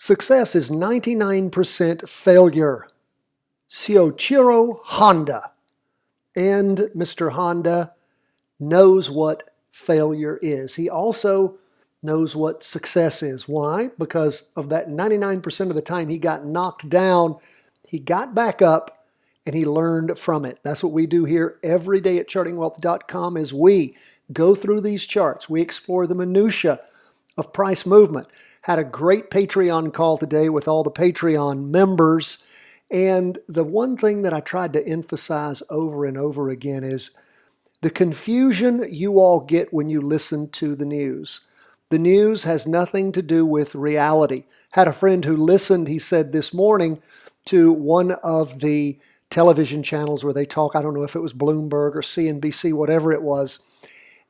Success is 99% failure. Soichiro Honda. And Mr. Honda knows what failure is. He also knows what success is. Why? Because of that 99% of the time he got knocked down, he got back up and he learned from it. That's what we do here every day at chartingwealth.com as we go through these charts. We explore the minutia of price movement. Had a great Patreon call today with all the Patreon members. And the one thing that I tried to emphasize over and over again is the confusion you all get when you listen to the news. The news has nothing to do with reality. Had a friend who listened, he said this morning, to one of the television channels where they talk, I don't know if it was Bloomberg or CNBC, whatever it was.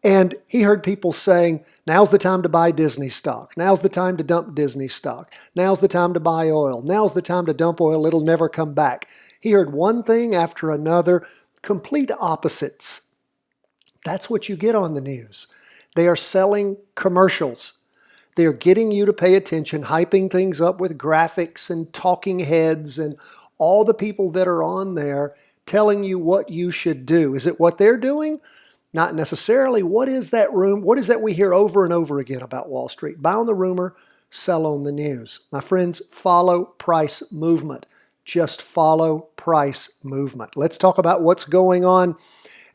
And he heard people saying, now's the time to buy Disney stock. Now's the time to dump Disney stock. Now's the time to buy oil. Now's the time to dump oil. It'll never come back. He heard one thing after another, complete opposites. That's what you get on the news. They are selling commercials. They are getting you to pay attention, hyping things up with graphics and talking heads and all the people that are on there telling you what you should do. Is it what they're doing? Not necessarily. What is that room? What is that we hear over and over again about Wall Street? Buy on the rumor, sell on the news. My friends, follow price movement. Just follow price movement. Let's talk about what's going on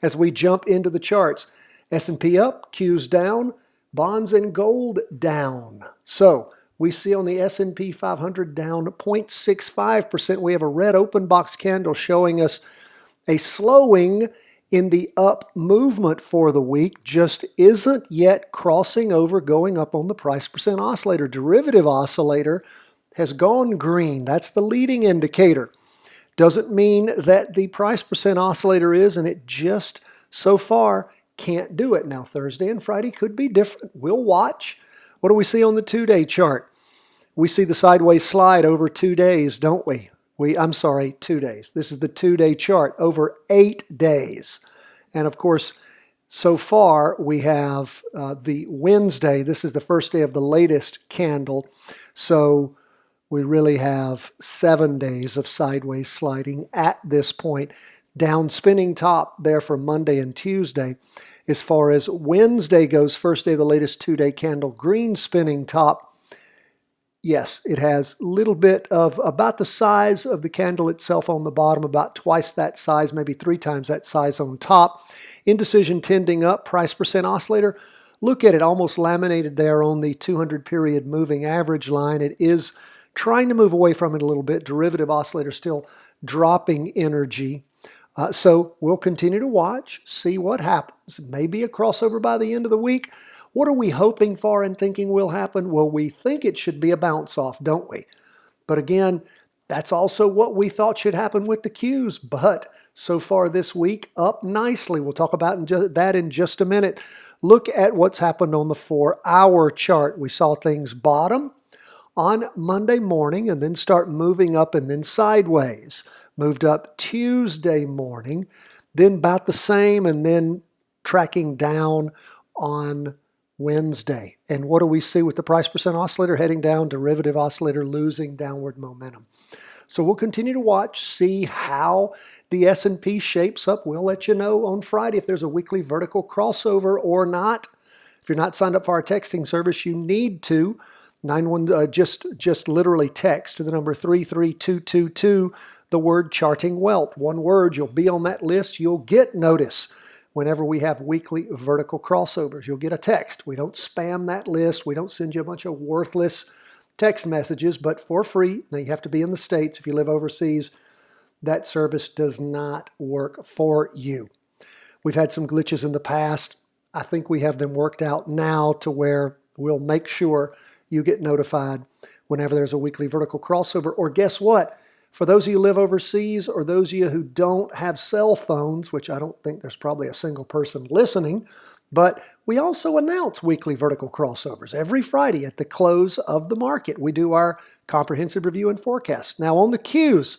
as we jump into the charts. S&P up, Q's down, bonds and gold down. So we see on the S&P 500 down 0.65%. We have a red open box candle showing us a slowing in the up movement for the week, just isn't yet crossing over, going up on the price percent oscillator. Derivative oscillator has gone green. That's the leading indicator. Doesn't mean that the price percent oscillator is, and it just so far can't do it. Now, Thursday and Friday could be different. We'll watch. What do we see on the 2-day chart? We see the sideways slide over 2 days, don't we? 2 days. This is the 2-day chart over 8 days. And of course, so far we have the Wednesday. This is the first day of the latest candle. So we really have 7 days of sideways sliding at this point. Down spinning top there for Monday and Tuesday. As far as Wednesday goes, first day of the latest 2-day candle, green spinning top. Yes, it has a little bit of about the size of the candle itself on the bottom, about twice that size, maybe 3 times that size on top. Indecision tending up, price percent oscillator. Look at it, almost laminated there on the 200-period moving average line. It is trying to move away from it a little bit. Derivative oscillator still dropping energy. So we'll continue to watch, see what happens. Maybe a crossover by the end of the week. What are we hoping for and thinking will happen? Well, we think it should be a bounce off, don't we? But again, that's also what we thought should happen with the Qs. But so far this week, up nicely. We'll talk about that in just a minute. Look at what's happened on the 4-hour chart. We saw things bottom on Monday morning and then start moving up and then sideways. Moved up Tuesday morning, then about the same and then tracking down on Wednesday. And what do we see with the price percent oscillator heading down, derivative oscillator losing downward momentum? So we'll continue to watch, see how the S&P shapes up. We'll let you know on Friday if there's a weekly vertical crossover or not. If you're not signed up for our texting service, you need to. Just literally text to the number 33222, the word Charting Wealth. One word, you'll be on that list. You'll get notice whenever we have weekly vertical crossovers. You'll get a text. We don't spam that list. We don't send you a bunch of worthless text messages, but for free. Now, you have to be in the States. If you live overseas, that service does not work for you. We've had some glitches in the past. I think we have them worked out now to where we'll make sure you get notified whenever there's a weekly vertical crossover. Or guess what? For those of you who live overseas or those of you who don't have cell phones, which I don't think there's probably a single person listening, but we also announce weekly vertical crossovers every Friday at the close of the market. We do our comprehensive review and forecast. Now on the Qs,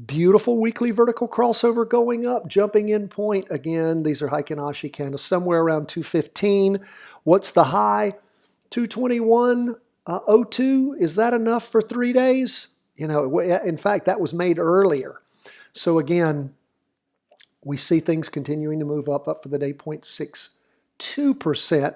beautiful weekly vertical crossover going up, jumping in point. Again, these are Heikin-Ashi candles, somewhere around 215. What's the high? 221. O2, is that enough for 3 days? You know, in fact, that was made earlier. So again, we see things continuing to move up for the day, 0.62%.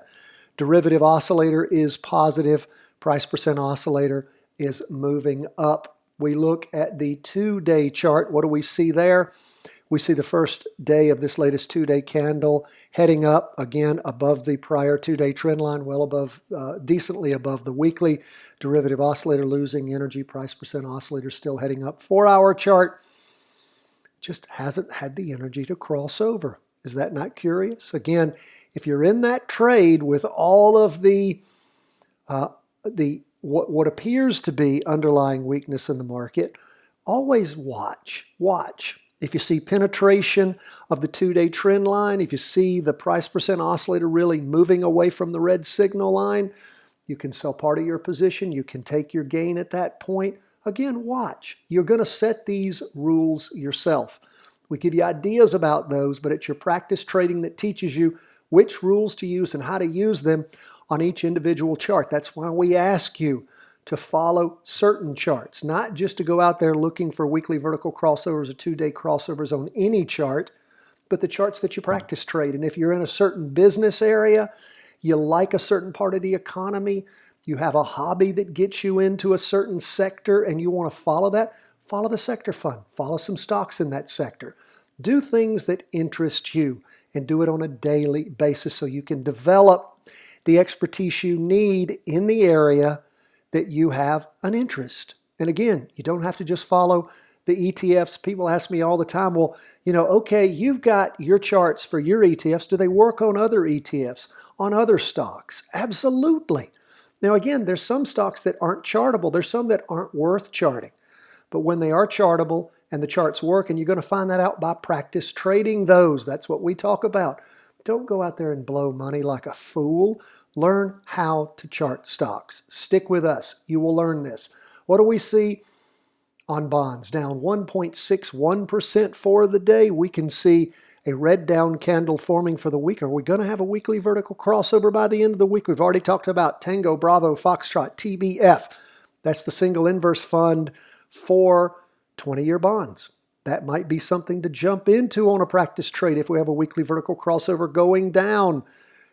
Derivative oscillator is positive. Price percent oscillator is moving up. We look at the 2-day chart. What do we see there? We see the first day of this latest 2-day candle heading up, again, above the prior 2-day trend line, well above, decently above the weekly. Derivative oscillator losing energy, price percent oscillator still heading up. 4-hour chart just hasn't had the energy to cross over. Is that not curious? Again, if you're in that trade with all of the what appears to be underlying weakness in the market, always watch. If you see penetration of the 2-day trend line, if you see the price percent oscillator really moving away from the red signal line, you can sell part of your position. You can take your gain at that point. Again, watch. You're going to set these rules yourself. We give you ideas about those, but it's your practice trading that teaches you which rules to use and how to use them on each individual chart. That's why we ask you to follow certain charts, not just to go out there looking for weekly vertical crossovers or 2-day crossovers on any chart, but the charts that you practice trade. And if you're in a certain business area, you like a certain part of the economy, you have a hobby that gets you into a certain sector and you want to follow that, follow the sector fund, follow some stocks in that sector. Do things that interest you and do it on a daily basis so you can develop the expertise you need in the area that you have an interest. And again, you don't have to just follow the ETFs. People ask me all the time, well, okay, you've got your charts for your ETFs. Do they work on other ETFs, on other stocks? Absolutely. Now, again, there's some stocks that aren't chartable. There's some that aren't worth charting. But when they are chartable and the charts work, and you're going to find that out by practice trading those. That's what we talk about. Don't go out there and blow money like a fool. Learn how to chart stocks. Stick with us. You will learn this. What do we see on bonds? Down 1.61% for the day. We can see a red down candle forming for the week. Are we going to have a weekly vertical crossover by the end of the week? We've already talked about Tango, Bravo, Foxtrot, TBF. That's the single inverse fund for 20-year bonds. That might be something to jump into on a practice trade if we have a weekly vertical crossover going down.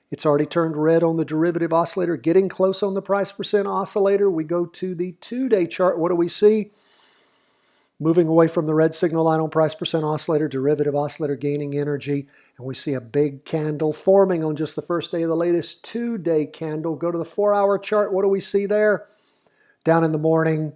It's already turned red on the derivative oscillator, getting close on the price percent oscillator. We go to the 2-day chart. What do we see? Moving away from the red signal line on price percent oscillator, derivative oscillator gaining energy, and we see a big candle forming on just the first day of the latest 2-day candle. Go to the 4-hour chart. What do we see there? Down in the morning,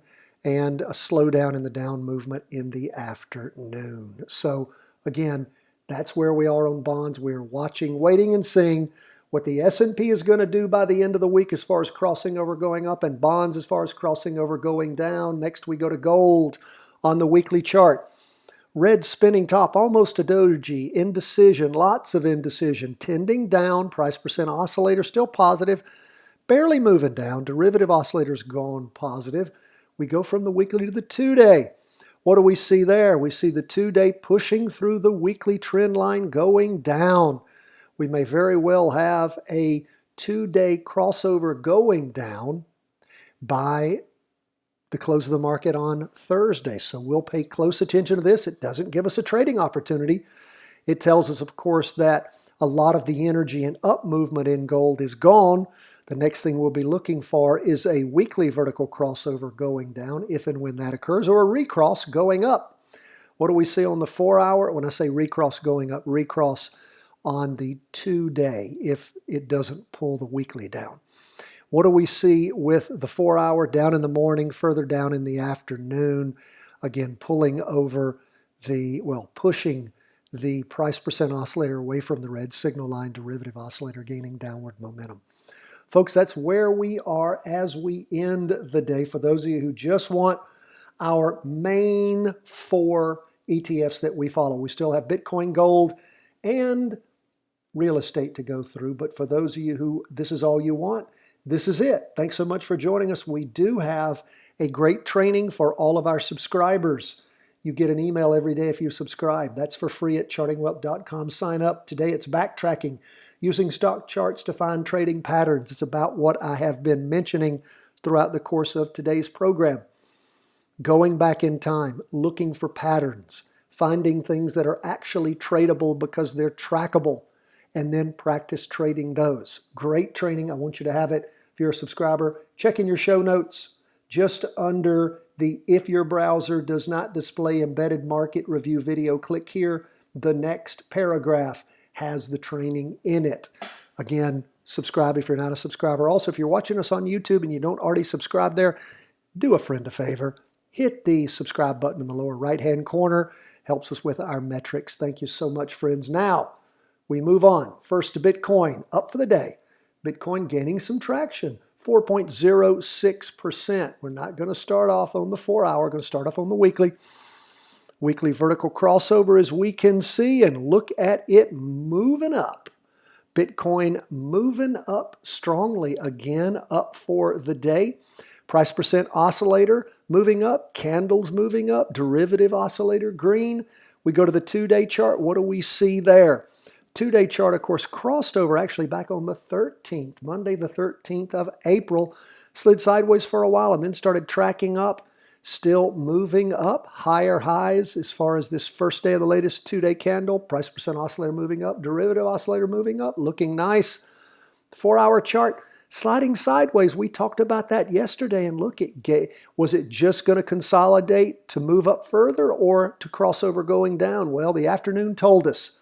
and a slowdown in the down movement in the afternoon. So again, that's where we are on bonds. We're watching, waiting, and seeing what the S&P is going to do by the end of the week as far as crossing over going up, and bonds as far as crossing over going down. Next we go to gold on the weekly chart. Red spinning top, almost a doji, indecision, lots of indecision, tending down, price percent oscillator still positive, barely moving down, derivative oscillator's gone positive. We go from the weekly to the 2-day. What do we see there? We see the 2-day pushing through the weekly trend line going down. We may very well have a 2-day crossover going down by the close of the market on Thursday. So we'll pay close attention to this. It doesn't give us a trading opportunity. It tells us, of course, that a lot of the energy and up movement in gold is gone. The next thing we'll be looking for is a weekly vertical crossover going down, if and when that occurs, or a recross going up. What do we see on the 4-hour? When I say recross going up, recross on the 2-day if it doesn't pull the weekly down. What do we see with the 4-hour? Down in the morning, further down in the afternoon, again pulling over the, pushing the price percent oscillator away from the red signal line, derivative oscillator gaining downward momentum. Folks, that's where we are as we end the day. For those of you who just want our main 4 ETFs that we follow, we still have Bitcoin, gold, and real estate to go through. But for those of you who this is all you want, this is it. Thanks so much for joining us. We do have a great training for all of our subscribers. You get an email every day if you subscribe. That's for free at chartingwealth.com. Sign up. Today it's backtracking, using stock charts to find trading patterns. It's about what I have been mentioning throughout the course of today's program. Going back in time, looking for patterns, finding things that are actually tradable because they're trackable, and then practice trading those. Great training. I want you to have it. If you're a subscriber, check in your show notes. Just under the "If your browser does not display embedded market review video," click here. The next paragraph has the training in it. Again, subscribe if you're not a subscriber. Also, if you're watching us on YouTube and you don't already subscribe there, do a friend a favor. Hit the subscribe button in the lower right-hand corner. Helps us with our metrics. Thank you so much, friends. Now, we move on. First to Bitcoin, up for the day. Bitcoin gaining some traction, 4.06%. We're not going to start off on the 4-hour. We're going to start off on the weekly. Weekly vertical crossover, as we can see, and look at it moving up. Bitcoin moving up strongly, again, up for the day. Price percent oscillator moving up, candles moving up, derivative oscillator green. We go to the 2-day chart. What do we see there? 2-day chart, of course, crossed over actually back on the 13th, Monday the 13th of April. Slid sideways for a while and then started tracking up. Still moving up, higher highs as far as this first day of the latest 2-day candle. Price percent oscillator moving up, derivative oscillator moving up, looking nice. 4-hour chart sliding sideways. We talked about that yesterday, and look, was it just going to consolidate to move up further or to cross over going down? Well, the afternoon told us.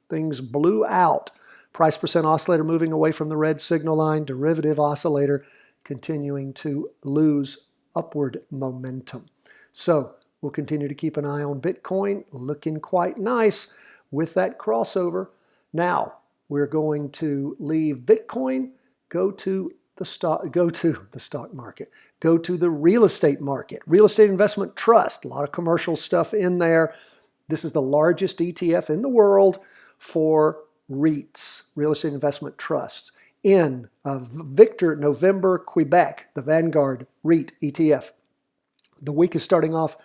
Things blew out. Price percent oscillator moving away from the red signal line, derivative oscillator continuing to lose upward momentum. So we'll continue to keep an eye on Bitcoin, looking quite nice with that crossover. Now we're going to leave Bitcoin, go to the stock market, go to the real estate market. Real estate investment trust, a lot of commercial stuff in there. This is the largest ETF in the world for REITs, real estate investment trusts, in Victor, November, Quebec, the Vanguard REIT ETF. The week is starting off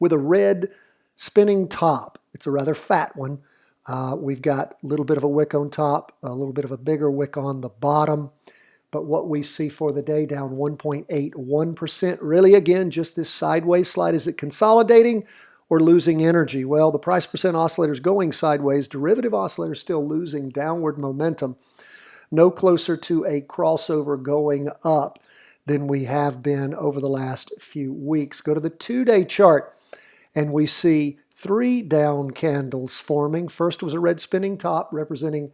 with a red spinning top. It's a rather fat one. We've got a little bit of a wick on top, a little bit of a bigger wick on the bottom. But what we see for the day, down 1.81%. Really, again, just this sideways slide. Is it consolidating or losing energy? Well, the price percent oscillator is going sideways. Derivative oscillator is still losing downward momentum. No closer to a crossover going up than we have been over the last few weeks. Go to the 2-day chart, and we see 3 down candles forming. First was a red spinning top representing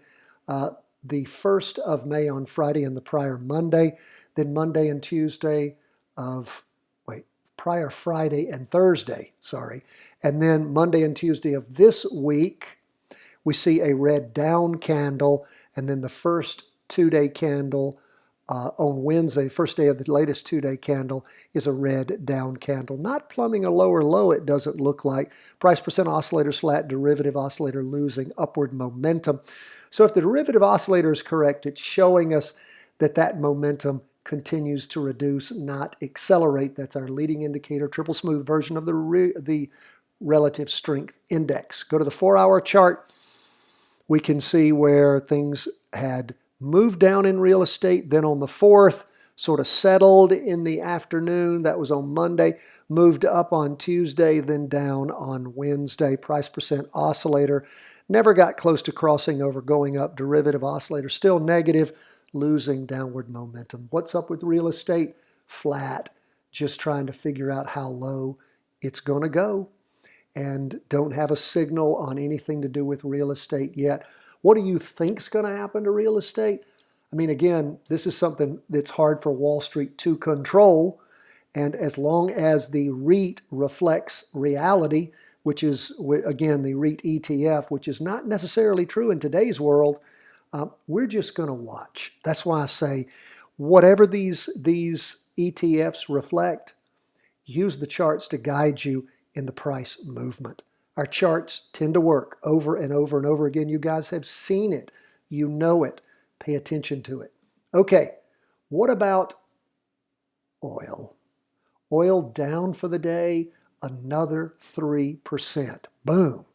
the 1st of May on Friday and the prior Monday. Then Monday and Tuesday of, prior Friday and Thursday, and then Monday and Tuesday of this week, we see a red down candle, and then the first 2-day candle on Wednesday, first day of the latest 2-day candle, is a red down candle. Not plumbing a lower low, it doesn't look like. Price percent oscillator flat, derivative oscillator losing upward momentum. So if the derivative oscillator is correct, it's showing us that that momentum continues to reduce, not accelerate. That's our leading indicator, triple smooth version of the relative strength index. Go to the 4-hour chart. We can see where things had moved down in real estate. Then on the 4th, sort of settled in the afternoon. That was on Monday. Moved up on Tuesday, then down on Wednesday. Price percent oscillator never got close to crossing over, going up. Derivative oscillator still negative, losing downward momentum. What's up with real estate? Flat. Just trying to figure out how low it's going to go. And don't have a signal on anything to do with real estate yet. What do you think's going to happen to real estate? I mean, again, this is something that's hard for Wall Street to control. And as long as the REIT reflects reality, which is, again, the REIT ETF, which is not necessarily true in today's world, we're just going to watch. That's why I say, whatever these ETFs reflect, use the charts to guide you in the price movement. Our charts tend to work over and over and over again. You guys have seen it. You know it. Pay attention to it. Okay, what about oil? Oil down for the day, another 3%. Boom.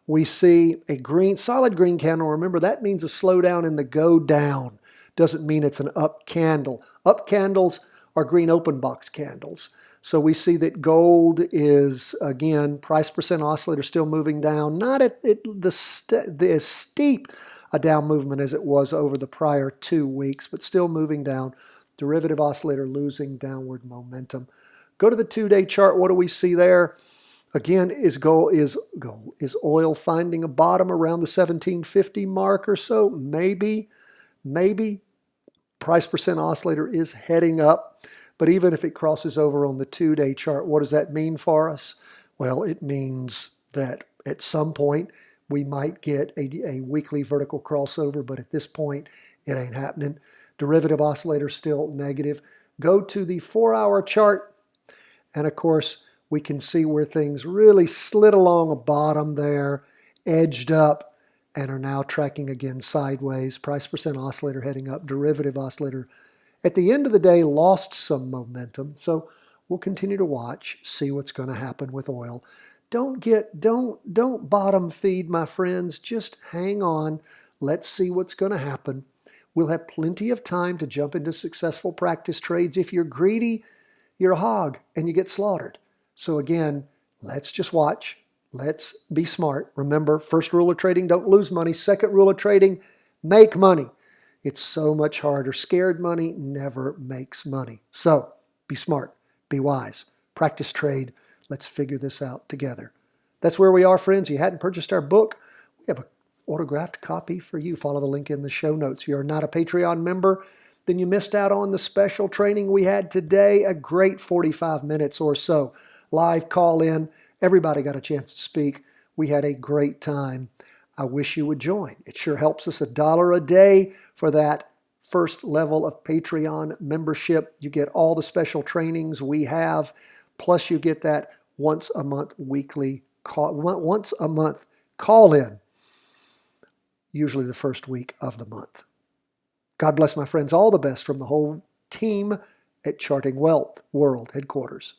We see a solid green candle. Remember, that means a slowdown in the go down. Doesn't mean it's an up candle. Up candles are green open box candles. So we see that gold is, again, price percent oscillator still moving down, not at the steep a down movement as it was over the prior 2 weeks, but still moving down. Derivative oscillator losing downward momentum. Go to the 2-day chart. What do we see there? Again, is oil finding a bottom around the 1750 mark or so? Maybe. Price percent oscillator is heading up. But even if it crosses over on the 2-day chart, what does that mean for us? Well, it means that at some point we might get a weekly vertical crossover, but at this point it ain't happening. Derivative oscillator still negative. Go to the 4-hour chart, and of course we can see where things really slid along a bottom there, edged up, and are now tracking again sideways. Price percent oscillator heading up. Derivative oscillator at the end of the day lost some momentum. So we'll continue to watch, see what's going to happen with oil. Don't bottom feed, my friends. Just hang on. Let's see what's going to happen. We'll have plenty of time to jump into successful practice trades. If you're greedy, you're a hog and you get slaughtered. So again, let's just watch. Let's be smart. Remember, first rule of trading, don't lose money. Second rule of trading, make money. It's so much harder. Scared money never makes money. So be smart, be wise, practice trade. Let's figure this out together. That's where we are, friends. You hadn't purchased our book, we have an autographed copy for you. Follow the link in the show notes. If you're not a Patreon member, then you missed out on the special training we had today, a great 45 minutes or so. Live call in. Everybody got a chance to speak. We had a great time. I wish you would join. It sure helps us $1 a day for that first level of Patreon membership. You get all the special trainings we have, plus you get that once a month call in, usually the first week of the month. God bless, my friends. All the best from the whole team at Charting Wealth World Headquarters.